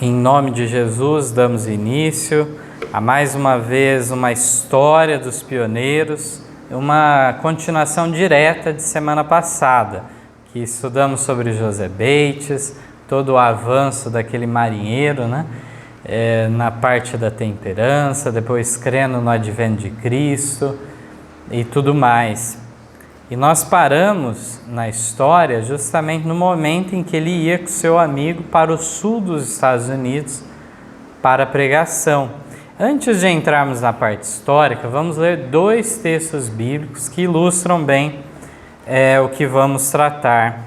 Em nome de Jesus, damos início a mais uma vez uma história dos pioneiros, uma continuação direta de semana passada, que estudamos sobre José Bates, todo o avanço daquele marinheiro, na parte da temperança, depois crendo no advento de Cristo e tudo mais. E nós paramos na história justamente no momento em que ele ia com seu amigo para o sul dos Estados Unidos para a pregação. Antes de entrarmos na parte histórica, vamos ler dois textos bíblicos que ilustram bem o que vamos tratar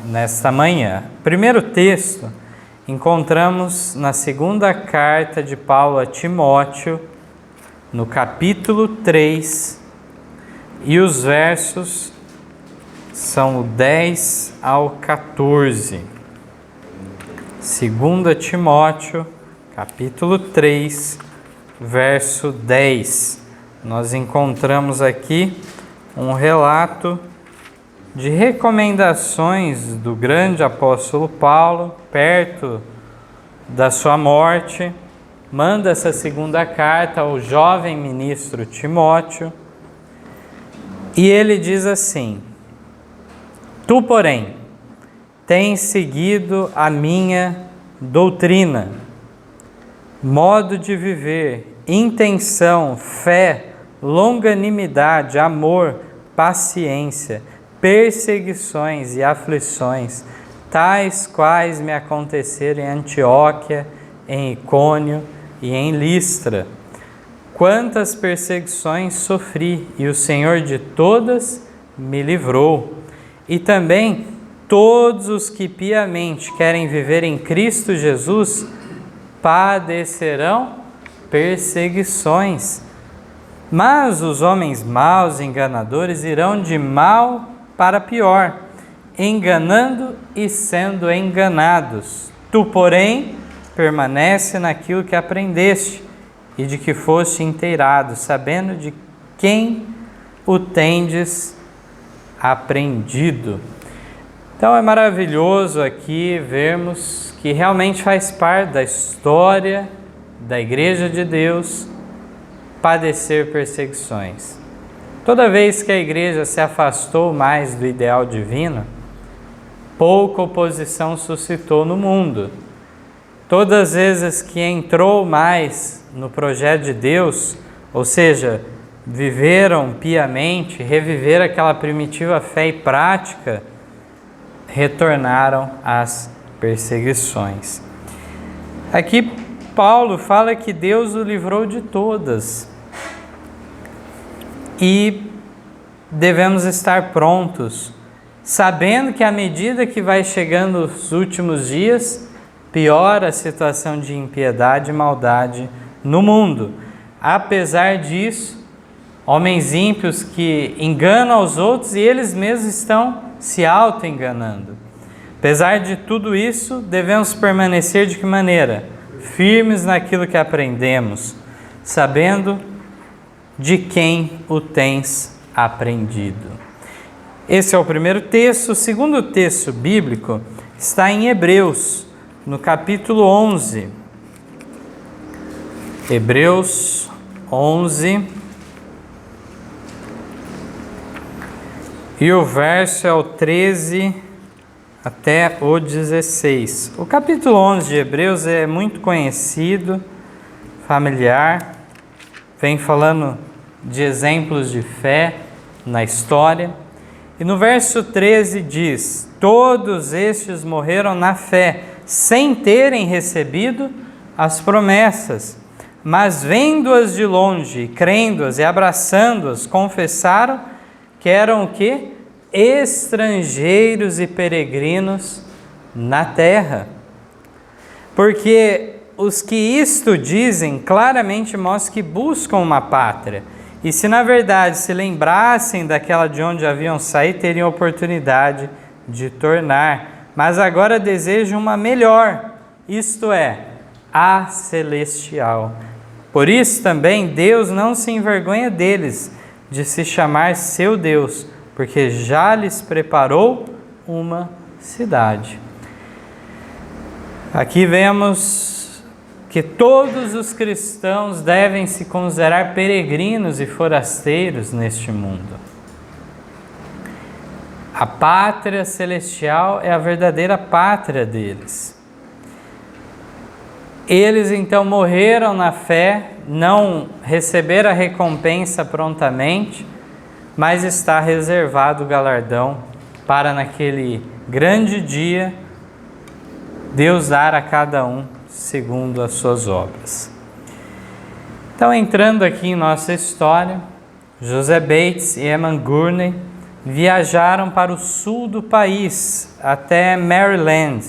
nesta manhã. Primeiro texto encontramos na segunda carta de Paulo a Timóteo, no capítulo 3, e os versos são o 10 ao 14. 2 Timóteo, capítulo 3, verso 10. Nós encontramos aqui um relato de recomendações do grande apóstolo Paulo, perto da sua morte. Manda essa segunda carta ao jovem ministro Timóteo. E ele diz assim: Tu, porém, tens seguido a minha doutrina, modo de viver, intenção, fé, longanimidade, amor, paciência, perseguições e aflições, tais quais me aconteceram em Antioquia, em Icônio e em Listra. Quantas perseguições sofri, e o Senhor de todas me livrou. E também todos os que piamente querem viver em Cristo Jesus padecerão perseguições. Mas os homens maus e enganadores irão de mal para pior, enganando e sendo enganados. Tu, porém, permanece naquilo que aprendeste e de que foste inteirado, sabendo de quem o tendes aprendido. Então é maravilhoso aqui vermos que realmente faz parte da história da Igreja de Deus padecer perseguições. Toda vez que a Igreja se afastou mais do ideal divino, pouca oposição suscitou no mundo. Todas as vezes que entrou mais no projeto de Deus, ou seja, viveram piamente, reviveram aquela primitiva fé e prática, retornaram às perseguições. Aqui Paulo fala que Deus o livrou de todas e devemos estar prontos, sabendo que à medida que vai chegando os últimos dias, piora a situação de impiedade e maldade no mundo. Apesar disso, homens ímpios que enganam aos outros e eles mesmos estão se auto-enganando. Apesar de tudo isso, devemos permanecer de que maneira? Firmes naquilo que aprendemos, sabendo de quem o tens aprendido. Esse é o primeiro texto. O segundo texto bíblico está em Hebreus, no capítulo 11. Hebreus 11. E o verso é o 13 até o 16. O capítulo 11 de Hebreus é muito conhecido, familiar, vem falando de exemplos de fé na história. E no verso 13 diz: Todos estes morreram na fé, sem terem recebido as promessas, mas vendo-as de longe, crendo-as e abraçando-as, confessaram que eram o quê? Estrangeiros e peregrinos na terra. Porque os que isto dizem claramente mostram que buscam uma pátria. E se na verdade se lembrassem daquela de onde haviam saído, teriam oportunidade de tornar. Mas agora desejam uma melhor, isto é, a celestial. Por isso também Deus não se envergonha deles, de se chamar seu Deus, porque já lhes preparou uma cidade. Aqui vemos que todos os cristãos devem se considerar peregrinos e forasteiros neste mundo. A pátria celestial é a verdadeira pátria deles. Eles então morreram na fé, não receberam a recompensa prontamente, mas está reservado o galardão para naquele grande dia Deus dar a cada um segundo as suas obras. Então, entrando aqui em nossa história, José Bates e Emma Gurney viajaram para o sul do país, até Maryland.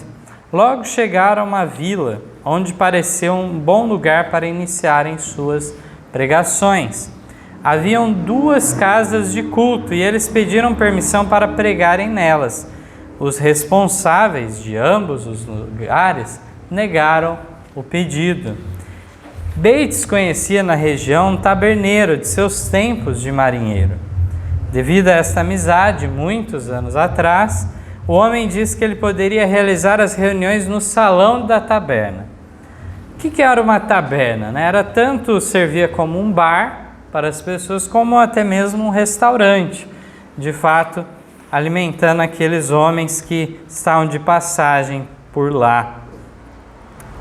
Logo chegaram a uma vila, onde pareceu um bom lugar para iniciarem suas pregações. Haviam 2 casas de culto e eles pediram permissão para pregarem nelas. Os responsáveis de ambos os lugares negaram o pedido. Bates conhecia na região um taberneiro de seus tempos de marinheiro. Devido a esta amizade, muitos anos atrás, o homem disse que ele poderia realizar as reuniões no salão da taberna. O que era uma taberna? Era tanto servia como um bar para as pessoas, como até mesmo um restaurante. De fato, alimentando aqueles homens que estavam de passagem por lá.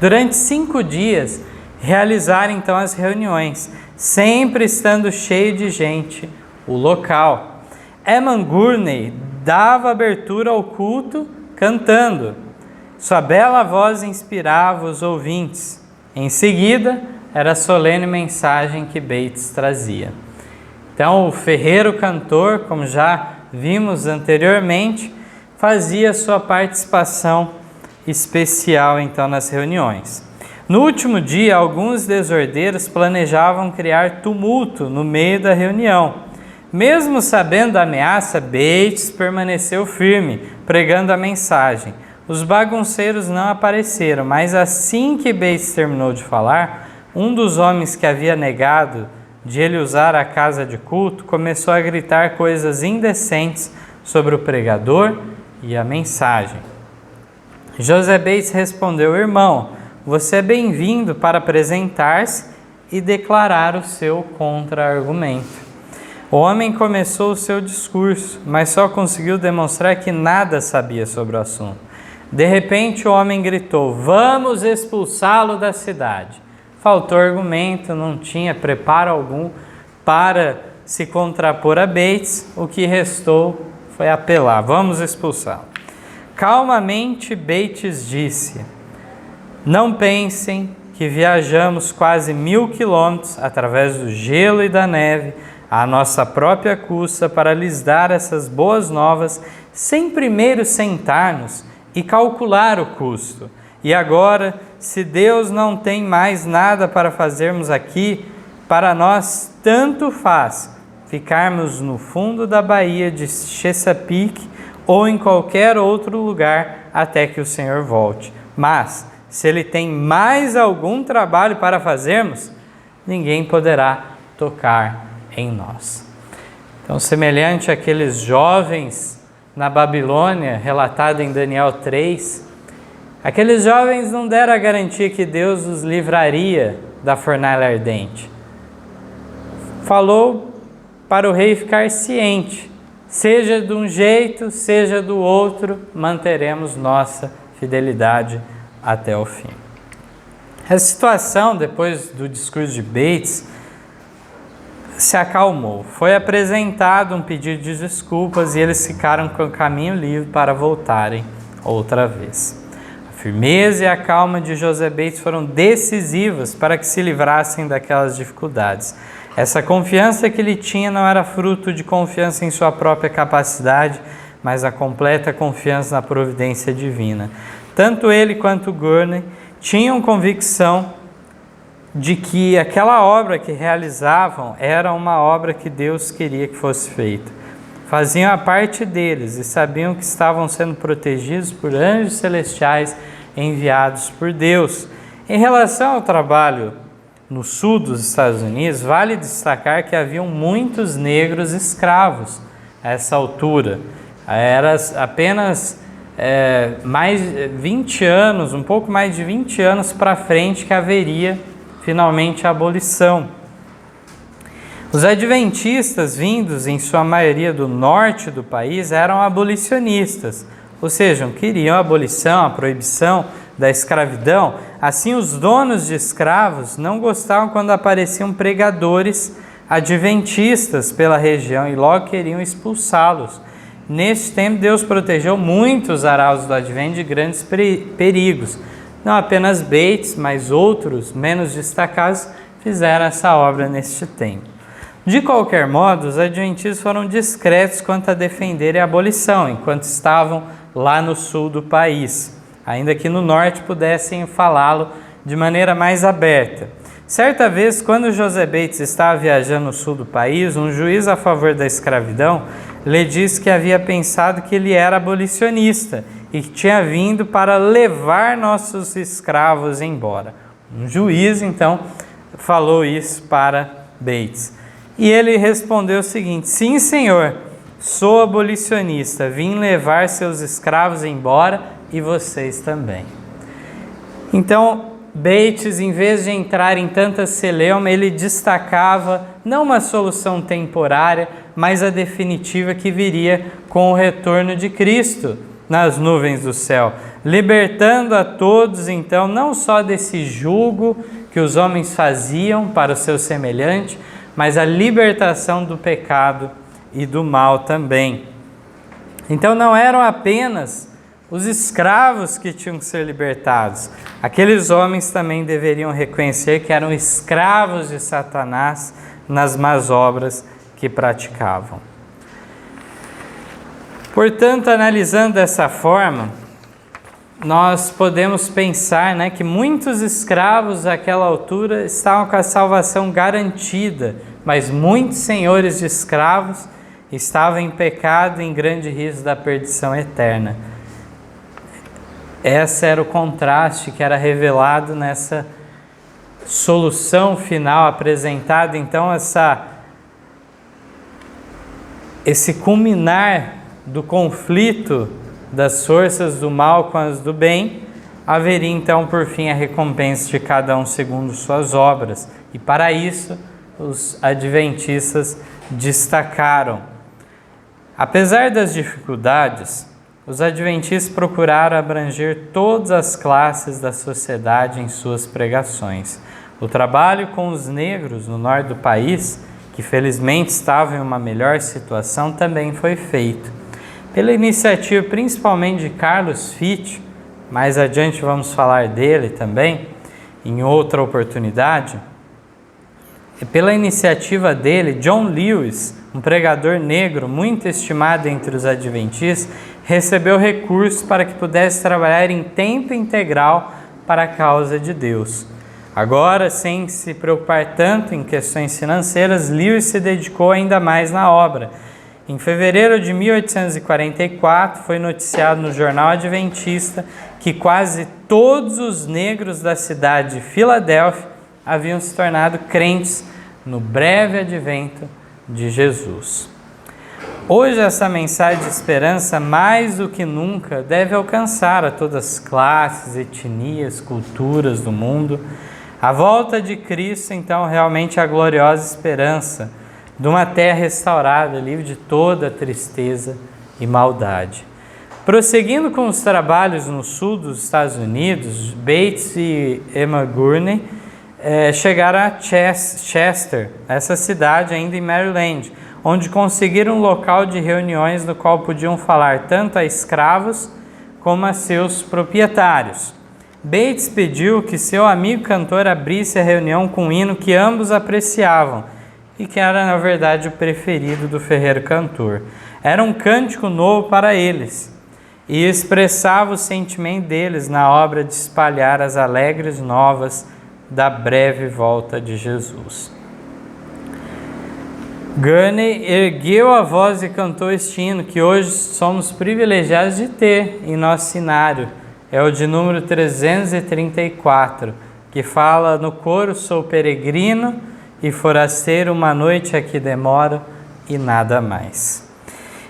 Durante 5 dias, realizaram então as reuniões, sempre estando cheio de gente o local. Emma Gurney dava abertura ao culto cantando. Sua bela voz inspirava os ouvintes. Em seguida, era a solene mensagem que Bates trazia. Então, o ferreiro cantor, como já vimos anteriormente, fazia sua participação especial então nas reuniões. No último dia, alguns desordeiros planejavam criar tumulto no meio da reunião. Mesmo sabendo da ameaça, Bates permaneceu firme, pregando a mensagem. Os bagunceiros não apareceram, mas assim que Bates terminou de falar, um dos homens que havia negado de ele usar a casa de culto, começou a gritar coisas indecentes sobre o pregador e a mensagem. José Bates respondeu: irmão, você é bem-vindo para apresentar-se e declarar o seu contra-argumento. O homem começou o seu discurso, mas só conseguiu demonstrar que nada sabia sobre o assunto. De repente, o homem gritou: vamos expulsá-lo da cidade. Faltou argumento, não tinha preparo algum para se contrapor a Bates. O que restou foi apelar: vamos expulsá-lo. Calmamente, Bates disse: não pensem que viajamos quase 1000 quilômetros através do gelo e da neve à nossa própria custa para lhes dar essas boas novas sem primeiro sentar-nos e calcular o custo. E agora, se Deus não tem mais nada para fazermos aqui, para nós tanto faz ficarmos no fundo da baía de Chesapeake ou em qualquer outro lugar até que o Senhor volte. Mas, se Ele tem mais algum trabalho para fazermos, ninguém poderá tocar em nós. Então, semelhante àqueles jovens na Babilônia, relatado em Daniel 3, aqueles jovens não deram a garantia que Deus os livraria da fornalha ardente. Falou para o rei ficar ciente: seja de um jeito, seja do outro, manteremos nossa fidelidade até o fim. A situação, depois do discurso de Bates, se acalmou. Foi apresentado um pedido de desculpas e eles ficaram com o caminho livre para voltarem outra vez. A firmeza e a calma de José Bates foram decisivas para que se livrassem daquelas dificuldades. Essa confiança que ele tinha não era fruto de confiança em sua própria capacidade, mas a completa confiança na providência divina. Tanto ele quanto Gurney tinham convicção de que aquela obra que realizavam era uma obra que Deus queria que fosse feita. Faziam a parte deles e sabiam que estavam sendo protegidos por anjos celestiais enviados por Deus. Em relação ao trabalho no sul dos Estados Unidos, vale destacar que haviam muitos negros escravos a essa altura. Era apenas mais 20 anos, um pouco mais de 20 anos para frente, que haveria finalmente a abolição. Os adventistas, vindos em sua maioria do norte do país, eram abolicionistas, ou seja, queriam a abolição, a proibição da escravidão. Assim, os donos de escravos não gostavam quando apareciam pregadores adventistas pela região e logo queriam expulsá-los. Neste tempo, Deus protegeu muitos arautos do advento de grandes perigos. Não apenas Bates, mas outros, menos destacados, fizeram essa obra neste tempo. De qualquer modo, os adventistas foram discretos quanto a defenderem a abolição, enquanto estavam lá no sul do país, ainda que no norte pudessem falá-lo de maneira mais aberta. Certa vez, quando José Bates estava viajando no sul do país, um juiz a favor da escravidão lhe disse que havia pensado que ele era abolicionista e que tinha vindo para levar nossos escravos embora. Um juiz, então, falou isso para Bates. E ele respondeu o seguinte: sim, senhor, sou abolicionista, vim levar seus escravos embora e vocês também. Então, Bates, em vez de entrar em tanta celeuma, ele destacava não uma solução temporária, mas a definitiva que viria com o retorno de Cristo nas nuvens do céu, libertando a todos, então, não só desse jugo que os homens faziam para o seu semelhante, mas a libertação do pecado e do mal também. Então não eram apenas os escravos que tinham que ser libertados. Aqueles homens também deveriam reconhecer que eram escravos de Satanás nas más obras que praticavam. Portanto, analisando dessa forma, nós podemos pensar, que muitos escravos àquela altura estavam com a salvação garantida, mas muitos senhores de escravos estavam em pecado e em grande risco da perdição eterna. Esse era o contraste que era revelado nessa solução final apresentada. Então, esse culminar do conflito das forças do mal com as do bem, haveria então por fim a recompensa de cada um segundo suas obras. E para isso, os adventistas destacaram. Apesar das dificuldades, os adventistas procuraram abranger todas as classes da sociedade em suas pregações. O trabalho com os negros no norte do país, que felizmente estavam em uma melhor situação, também foi feito. Pela iniciativa principalmente de Carlos Fitch, mais adiante vamos falar dele também, em outra oportunidade, e pela iniciativa dele, John Lewis, um pregador negro muito estimado entre os adventistas, recebeu recursos para que pudesse trabalhar em tempo integral para a causa de Deus. Agora, sem se preocupar tanto em questões financeiras, Lewis se dedicou ainda mais na obra. Em fevereiro de 1844, foi noticiado no Jornal Adventista que quase todos os negros da cidade de Filadélfia haviam se tornado crentes no breve advento de Jesus. Hoje essa mensagem de esperança, mais do que nunca, deve alcançar a todas as classes, etnias, culturas do mundo. A volta de Cristo, então, realmente é a gloriosa esperança de uma terra restaurada, livre de toda tristeza e maldade. Prosseguindo com os trabalhos no sul dos Estados Unidos, Bates e Emma Gurney chegaram a Chester, essa cidade ainda em Maryland, onde conseguiram um local de reuniões no qual podiam falar tanto a escravos como a seus proprietários. Bates pediu que seu amigo cantor abrisse a reunião com um hino que ambos apreciavam e que era, na verdade, o preferido do ferreiro cantor. Era um cântico novo para eles e expressava o sentimento deles na obra de espalhar as alegres novas da breve volta de Jesus. Gurney ergueu a voz e cantou este hino que hoje somos privilegiados de ter em nosso cenário. É o de número 334, que fala no coro: sou peregrino e forasteiro, uma noite aqui demoro e nada mais.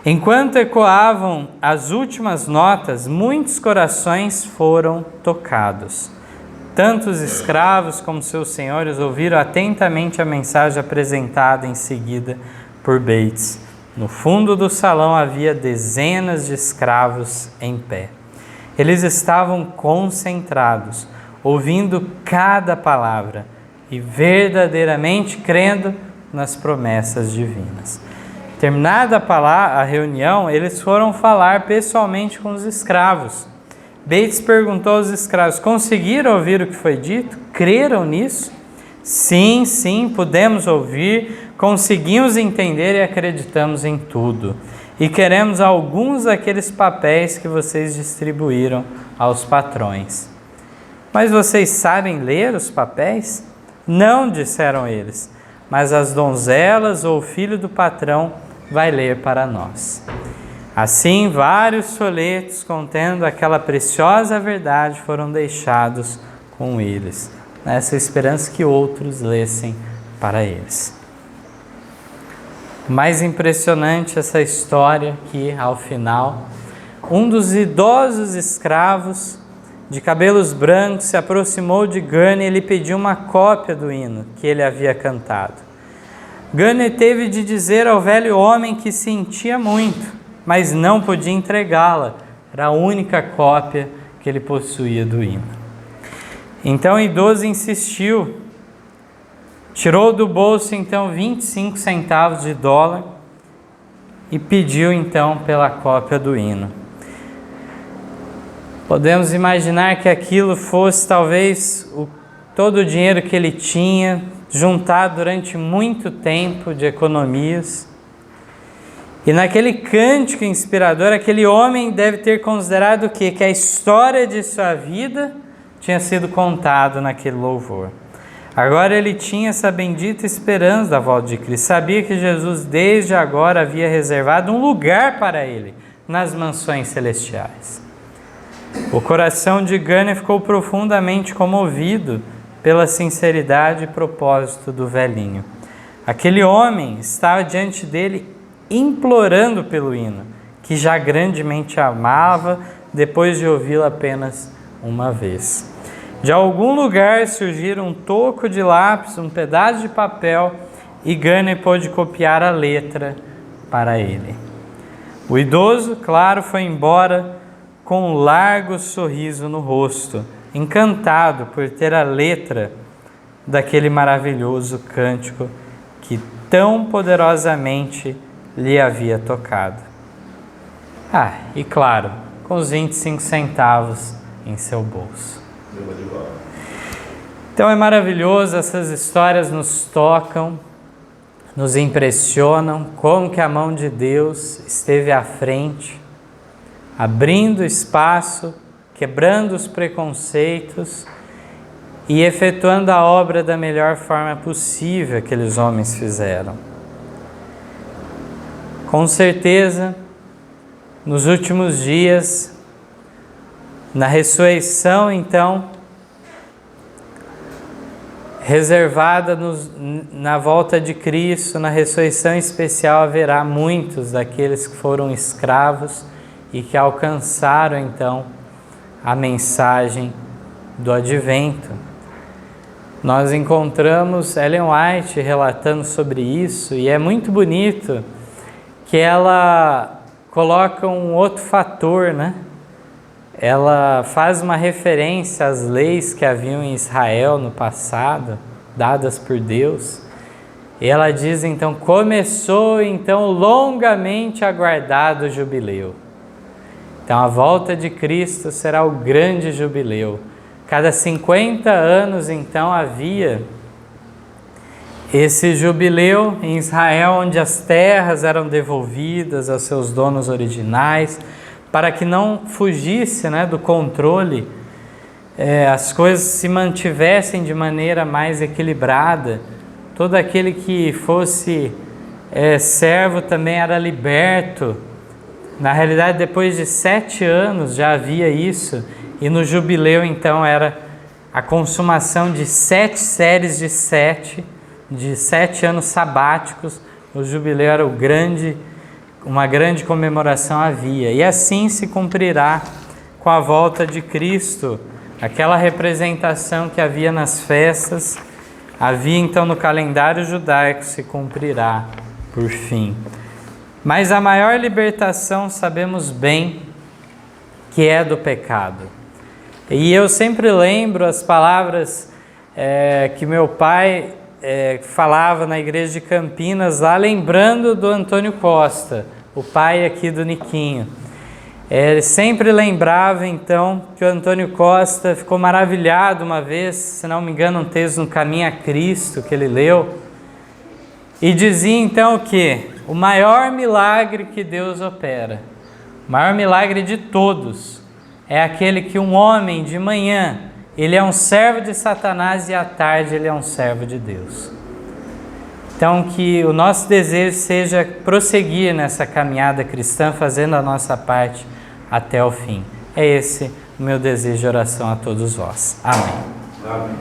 Enquanto ecoavam as últimas notas, muitos corações foram tocados. Tanto os escravos como seus senhores ouviram atentamente a mensagem apresentada em seguida por Bates. No fundo do salão havia dezenas de escravos em pé. Eles estavam concentrados, ouvindo cada palavra e verdadeiramente crendo nas promessas divinas. Terminada a reunião, eles foram falar pessoalmente com os escravos. Bates perguntou aos escravos: conseguiram ouvir o que foi dito? Creram nisso? Sim, pudemos ouvir, conseguimos entender e acreditamos em tudo. E queremos alguns daqueles papéis que vocês distribuíram aos patrões. Mas vocês sabem ler os papéis? Não, disseram eles, mas as donzelas ou o filho do patrão vai ler para nós. Assim, vários folhetos contendo aquela preciosa verdade foram deixados com eles, nessa esperança que outros lessem para eles. Mais impressionante essa história que, ao final, um dos idosos escravos de cabelos brancos se aproximou de Gurney e lhe pediu uma cópia do hino que ele havia cantado. Gurney teve de dizer ao velho homem que sentia muito, mas não podia entregá-la. Era a única cópia que ele possuía do hino. Então o idoso insistiu. Tirou do bolso então 25 centavos de dólar e pediu então pela cópia do hino. Podemos imaginar que aquilo fosse talvez todo o dinheiro que ele tinha juntado durante muito tempo de economias. E naquele cântico inspirador, aquele homem deve ter considerado o quê? Que a história de sua vida tinha sido contada naquele louvor. Agora ele tinha essa bendita esperança da volta de Cristo. Sabia que Jesus desde agora havia reservado um lugar para ele nas mansões celestiais. O coração de Gurney ficou profundamente comovido pela sinceridade e propósito do velhinho. Aquele homem estava diante dele implorando pelo hino, que já grandemente amava depois de ouvi-lo apenas uma vez. De algum lugar surgiram um toco de lápis, um pedaço de papel, e Gurney pôde copiar a letra para ele. O idoso, claro, foi embora com um largo sorriso no rosto, encantado por ter a letra daquele maravilhoso cântico que tão poderosamente lhe havia tocado. E claro, com os 25 centavos em seu bolso. Então é maravilhoso, essas histórias nos tocam, nos impressionam, como que a mão de Deus esteve à frente, abrindo espaço, quebrando os preconceitos e efetuando a obra da melhor forma possível que aqueles homens fizeram. Com certeza, nos últimos dias, na ressurreição, então, reservada na volta de Cristo, na ressurreição especial, haverá muitos daqueles que foram escravos e que alcançaram, então, a mensagem do advento. Nós encontramos Ellen White relatando sobre isso, e é muito bonito que ela coloca um outro fator, né? Ela faz uma referência às leis que haviam em Israel no passado, dadas por Deus. E ela diz, então, começou então longamente aguardado o jubileu. Então a volta de Cristo será o grande jubileu. Cada 50 anos, então, havia esse jubileu em Israel, onde as terras eram devolvidas aos seus donos originais, para que não fugisse, do controle, as coisas se mantivessem de maneira mais equilibrada. Todo aquele que fosse servo também era liberto. Na realidade, depois de 7 anos já havia isso, e no jubileu então era a consumação de 7 séries de 7 anos sabáticos. O jubileu era o grande uma grande comemoração havia. E assim se cumprirá com a volta de Cristo. Aquela representação que havia nas festas, havia então no calendário judaico, se cumprirá por fim. Mas a maior libertação sabemos bem que é do pecado. E eu sempre lembro as palavras que meu pai falava na igreja de Campinas, lá lembrando do Antônio Costa, o pai aqui do Niquinho. Ele sempre lembrava então que o Antônio Costa ficou maravilhado uma vez, se não me engano, um texto no Caminho a Cristo que ele leu, e dizia então que o maior milagre que Deus opera, o maior milagre de todos, é aquele que um homem de manhã, ele é um servo de Satanás e à tarde ele é um servo de Deus. Então que o nosso desejo seja prosseguir nessa caminhada cristã, fazendo a nossa parte até o fim. É esse o meu desejo de oração a todos vós. Amém. Amém.